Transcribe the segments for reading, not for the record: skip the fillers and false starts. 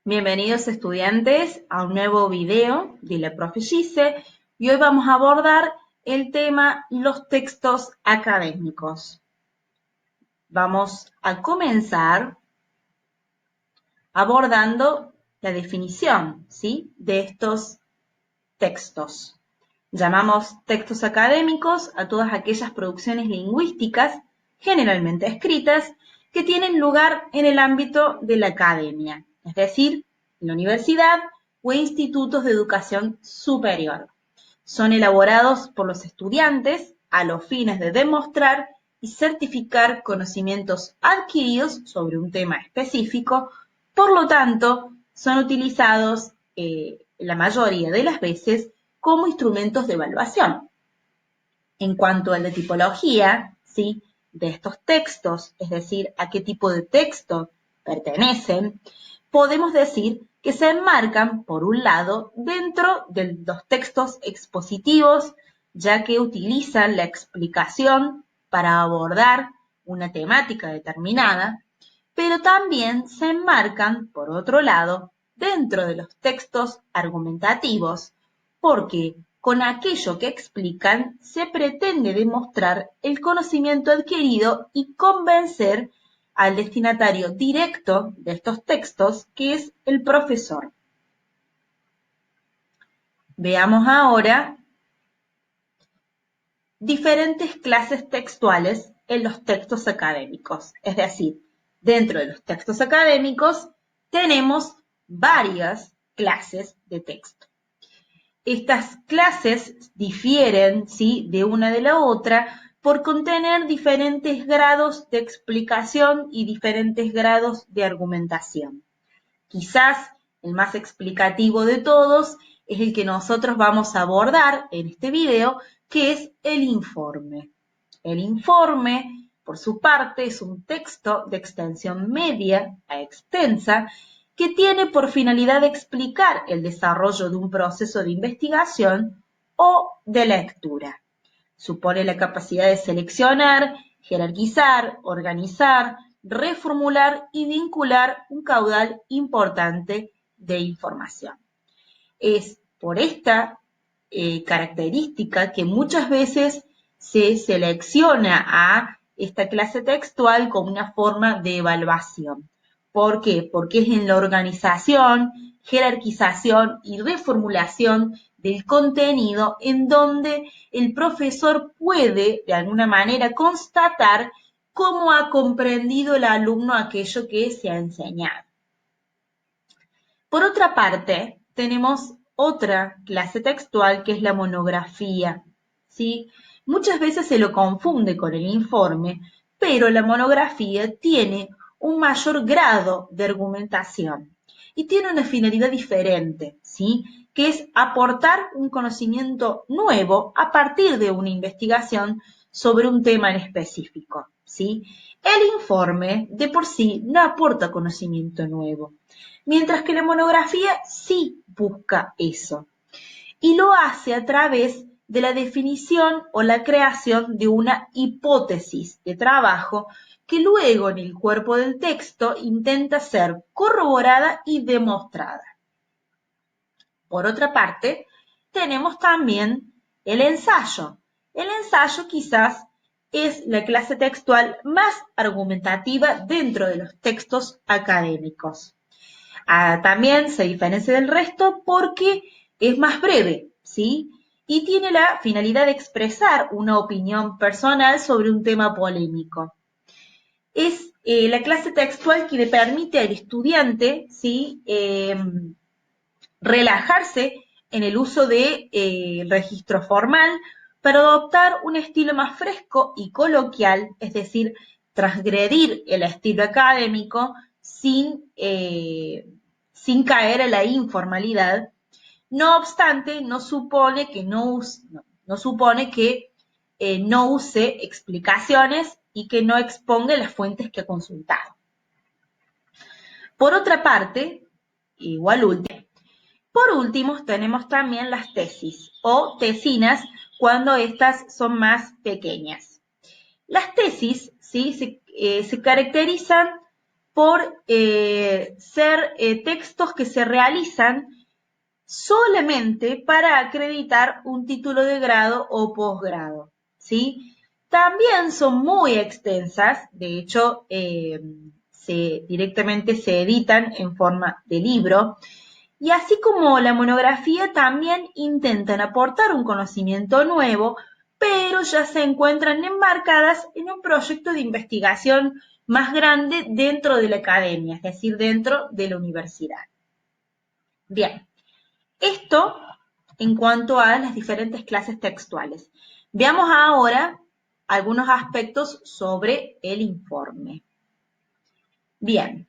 Bienvenidos estudiantes a un nuevo video de la profe Gise y hoy vamos a abordar el tema los textos académicos. Vamos a comenzar abordando la definición, ¿sí?, de estos textos. Llamamos textos académicos a todas aquellas producciones lingüísticas, generalmente escritas, que tienen lugar en el ámbito de la academia, es decir, en la universidad o institutos de educación superior. Son elaborados por los estudiantes a los fines de demostrar y certificar conocimientos adquiridos sobre un tema específico, por lo tanto, son utilizados la mayoría de las veces como instrumentos de evaluación. En cuanto a la tipología, ¿sí?, de estos textos, es decir, a qué tipo de texto pertenecen, podemos decir que se enmarcan, por un lado, dentro de los textos expositivos, ya que utilizan la explicación para abordar una temática determinada, pero también se enmarcan, por otro lado, dentro de los textos argumentativos, porque con aquello que explican se pretende demostrar el conocimiento adquirido y convencer al destinatario directo de estos textos, que es el profesor. Veamos ahora diferentes clases textuales en los textos académicos. Es decir, dentro de los textos académicos tenemos varias clases de texto. Estas clases difieren, ¿sí?, de una de la otra por contener diferentes grados de explicación y diferentes grados de argumentación. Quizás el más explicativo de todos es el que nosotros vamos a abordar en este video, que es el informe. El informe, por su parte, es un texto de extensión media a extensa que tiene por finalidad explicar el desarrollo de un proceso de investigación o de lectura. Supone la capacidad de seleccionar, jerarquizar, organizar, reformular y vincular un caudal importante de información. Es por esta característica que muchas veces se selecciona a esta clase textual como una forma de evaluación. ¿Por qué? Porque es en la organización, jerarquización y reformulación del contenido en donde el profesor puede, de alguna manera, constatar cómo ha comprendido el alumno aquello que se ha enseñado. Por otra parte, tenemos otra clase textual que es la monografía, ¿sí? Muchas veces se lo confunde con el informe, pero la monografía tiene un mayor grado de argumentación y tiene una finalidad diferente, ¿sí?, que es aportar un conocimiento nuevo a partir de una investigación sobre un tema en específico, ¿sí? El informe de por sí no aporta conocimiento nuevo, mientras que la monografía sí busca eso, y lo hace a través de la definición o la creación de una hipótesis de trabajo que luego en el cuerpo del texto intenta ser corroborada y demostrada. Por otra parte, tenemos también el ensayo. El ensayo quizás es la clase textual más argumentativa dentro de los textos académicos. También se diferencia del resto porque es más breve, ¿sí?, y tiene la finalidad de expresar una opinión personal sobre un tema polémico. Es la clase textual que le permite al estudiante, ¿sí?, relajarse en el uso de registro formal para adoptar un estilo más fresco y coloquial, es decir, transgredir el estilo académico sin caer a la informalidad. No obstante, no supone que no use explicaciones y que no exponga las fuentes que ha consultado. Por otra parte, por último, tenemos también las tesis o tesinas cuando estas son más pequeñas. Las tesis, ¿sí?, se caracterizan por ser textos que se realizan solamente para acreditar un título de grado o posgrado, ¿sí? También son muy extensas, de hecho, directamente se editan en forma de libro, y así como la monografía también intentan aportar un conocimiento nuevo, pero ya se encuentran enmarcadas en un proyecto de investigación más grande dentro de la academia, es decir, dentro de la universidad. Bien, esto en cuanto a las diferentes clases textuales. Veamos ahora algunos aspectos sobre el informe. Bien,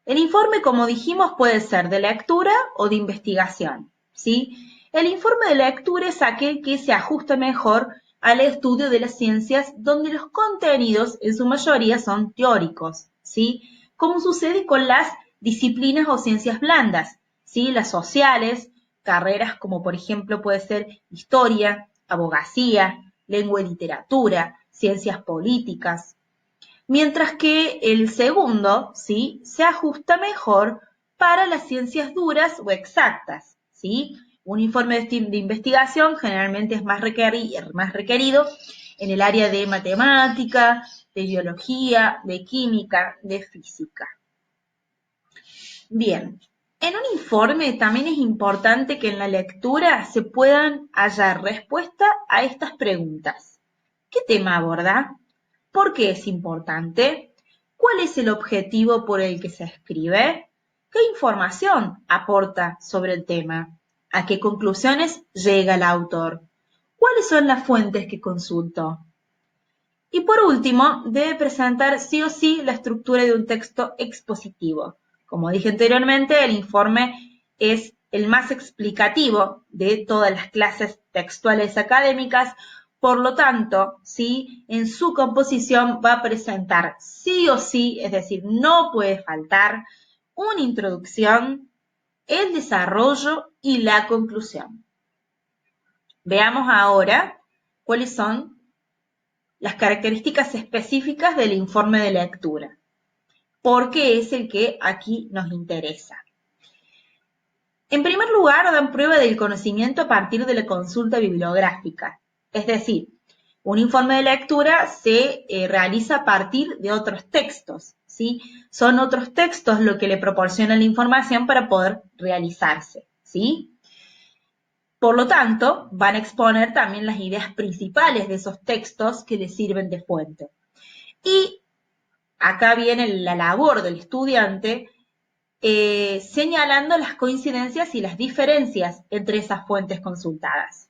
el informe, como dijimos, puede ser de lectura o de investigación, ¿sí? El informe de lectura es aquel que se ajusta mejor al estudio de las ciencias, donde los contenidos en su mayoría son teóricos, ¿sí? Como sucede con las disciplinas o ciencias blandas, ¿sí? Las sociales, carreras como por ejemplo puede ser historia, abogacía, lengua y literatura, ciencias políticas, mientras que el segundo, ¿sí? Se ajusta mejor para las ciencias duras o exactas, ¿sí? Un informe de investigación generalmente es más requerido en el área de matemática, de biología, de química, de física. Bien, en un informe también es importante que en la lectura se puedan hallar respuesta a estas preguntas. ¿Qué tema aborda? ¿Por qué es importante? ¿Cuál es el objetivo por el que se escribe? ¿Qué información aporta sobre el tema? ¿A qué conclusiones llega el autor? ¿Cuáles son las fuentes que consultó? Y por último, debe presentar sí o sí la estructura de un texto expositivo. Como dije anteriormente, el informe es el más explicativo de todas las clases textuales académicas, por lo tanto, ¿sí? En su composición va a presentar sí o sí, es decir, no puede faltar una introducción, el desarrollo y la conclusión. Veamos ahora cuáles son las características específicas del informe de lectura, porque es el que aquí nos interesa. En primer lugar, dan prueba del conocimiento a partir de la consulta bibliográfica, es decir, un informe de lectura se realiza a partir de otros textos, ¿sí? Son otros textos lo que le proporcionan la información para poder realizarse, ¿sí? Por lo tanto, van a exponer también las ideas principales de esos textos que les sirven de fuente. Y acá viene la labor del estudiante señalando las coincidencias y las diferencias entre esas fuentes consultadas.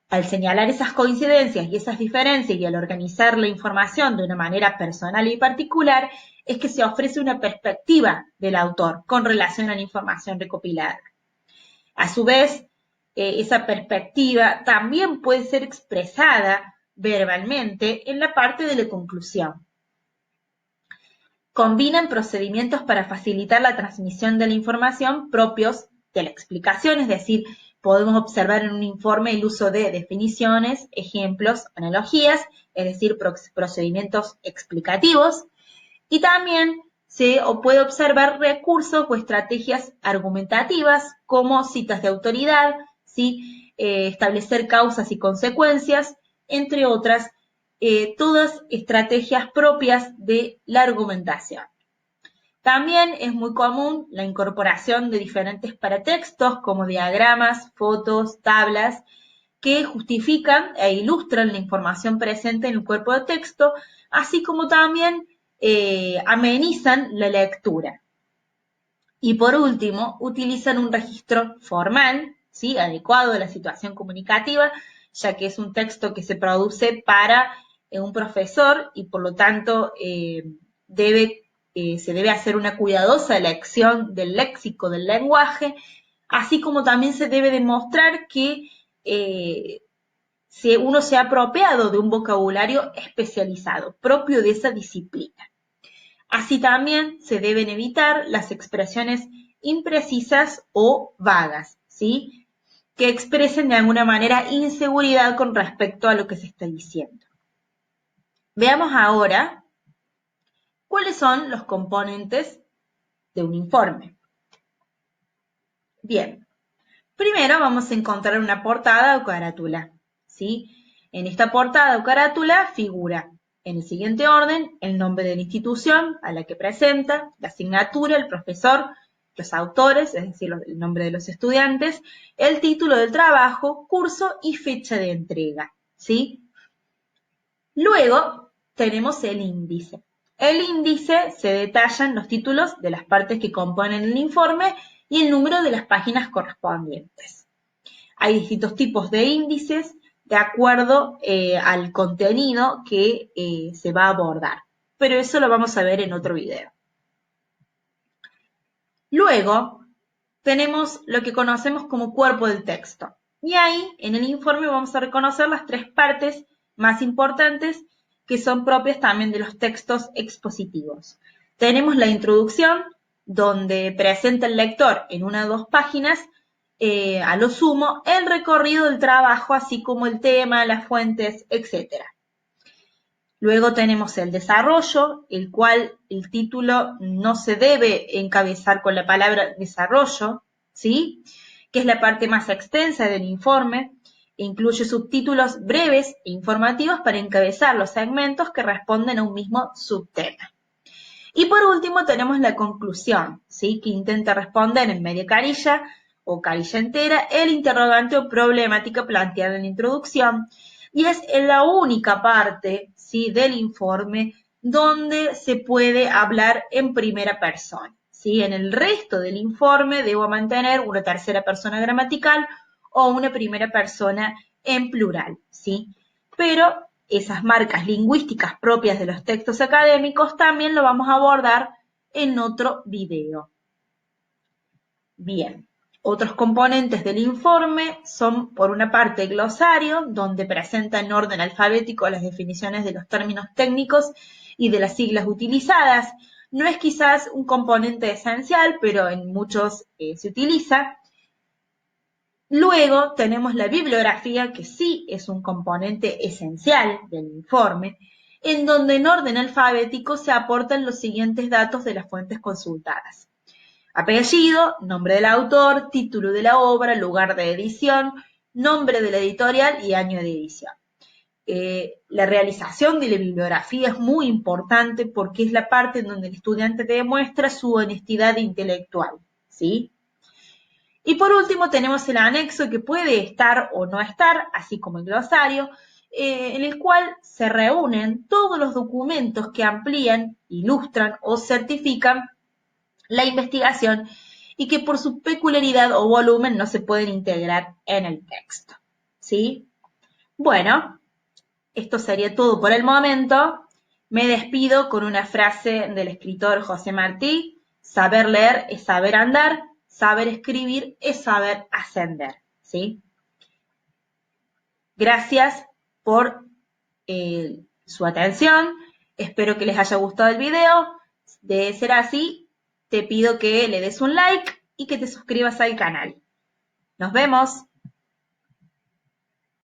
Al señalar esas coincidencias y esas diferencias y al organizar la información de una manera personal y particular, es que se ofrece una perspectiva del autor con relación a la información recopilada. A su vez, esa perspectiva también puede ser expresada verbalmente en la parte de la conclusión. Combinan procedimientos para facilitar la transmisión de la información propios de la explicación, es decir, podemos observar en un informe el uso de definiciones, ejemplos, analogías, es decir, procedimientos explicativos, y también se puede observar recursos o estrategias argumentativas como citas de autoridad, ¿sí? Establecer causas y consecuencias, entre otras, todas estrategias propias de la argumentación. También es muy común la incorporación de diferentes paratextos como diagramas, fotos, tablas, que justifican e ilustran la información presente en el cuerpo de texto, así como también amenizan la lectura. Y por último, utilizan un registro formal, ¿sí? Adecuado a la situación comunicativa, ya que es un texto que se produce para un profesor y por lo tanto se debe hacer una cuidadosa elección del léxico, del lenguaje, así como también se debe demostrar que si uno se ha apropiado de un vocabulario especializado, propio de esa disciplina. Así también se deben evitar las expresiones imprecisas o vagas, ¿sí? Que expresen de alguna manera inseguridad con respecto a lo que se está diciendo. Veamos ahora ¿Cuáles son los componentes de un informe? Bien, primero vamos a encontrar una portada o carátula, ¿sí? En esta portada o carátula figura, en el siguiente orden, el nombre de la institución a la que presenta, la asignatura, el profesor, los autores, es decir, el nombre de los estudiantes, el título del trabajo, curso y fecha de entrega, ¿sí? Luego tenemos el índice. El índice se detallan los títulos de las partes que componen el informe y el número de las páginas correspondientes. Hay distintos tipos de índices de acuerdo al contenido que se va a abordar, pero eso lo vamos a ver en otro video. Luego tenemos lo que conocemos como cuerpo del texto. Y ahí, en el informe, vamos a reconocer las tres partes más importantes que son propias también de los textos expositivos. Tenemos la introducción, donde presenta el lector en una o dos páginas, a lo sumo, el recorrido del trabajo, así como el tema, las fuentes, etc. Luego tenemos el desarrollo, el cual el título no se debe encabezar con la palabra desarrollo, ¿sí? Que es la parte más extensa del informe, e incluye subtítulos breves e informativos para encabezar los segmentos que responden a un mismo subtema. Y por último tenemos la conclusión, ¿sí? Que intenta responder en media carilla o carilla entera el interrogante o problemática planteada en la introducción, y es la única parte, ¿sí? Del informe donde se puede hablar en primera persona, ¿sí? En el resto del informe debo mantener una tercera persona gramatical o una primera persona en plural, ¿sí? Pero esas marcas lingüísticas propias de los textos académicos también lo vamos a abordar en otro video. Bien, otros componentes del informe son, por una parte, el glosario, donde presenta en orden alfabético las definiciones de los términos técnicos y de las siglas utilizadas. No es quizás un componente esencial, pero en muchos se utiliza. Luego tenemos la bibliografía, que sí es un componente esencial del informe, en donde en orden alfabético se aportan los siguientes datos de las fuentes consultadas. Apellido, nombre del autor, título de la obra, lugar de edición, nombre de la editorial y año de edición. La realización de la bibliografía es muy importante porque es la parte en donde el estudiante demuestra su honestidad intelectual, ¿sí? Y por último tenemos el anexo, que puede estar o no estar, así como el glosario, en el cual se reúnen todos los documentos que amplían, ilustran o certifican la investigación y que por su peculiaridad o volumen no se pueden integrar en el texto, ¿sí? Bueno, esto sería todo por el momento. Me despido con una frase del escritor José Martí: saber leer es saber andar, saber escribir es saber ascender, ¿sí? Gracias por su atención. Espero que les haya gustado el video. De ser así, te pido que le des un like y que te suscribas al canal. Nos vemos.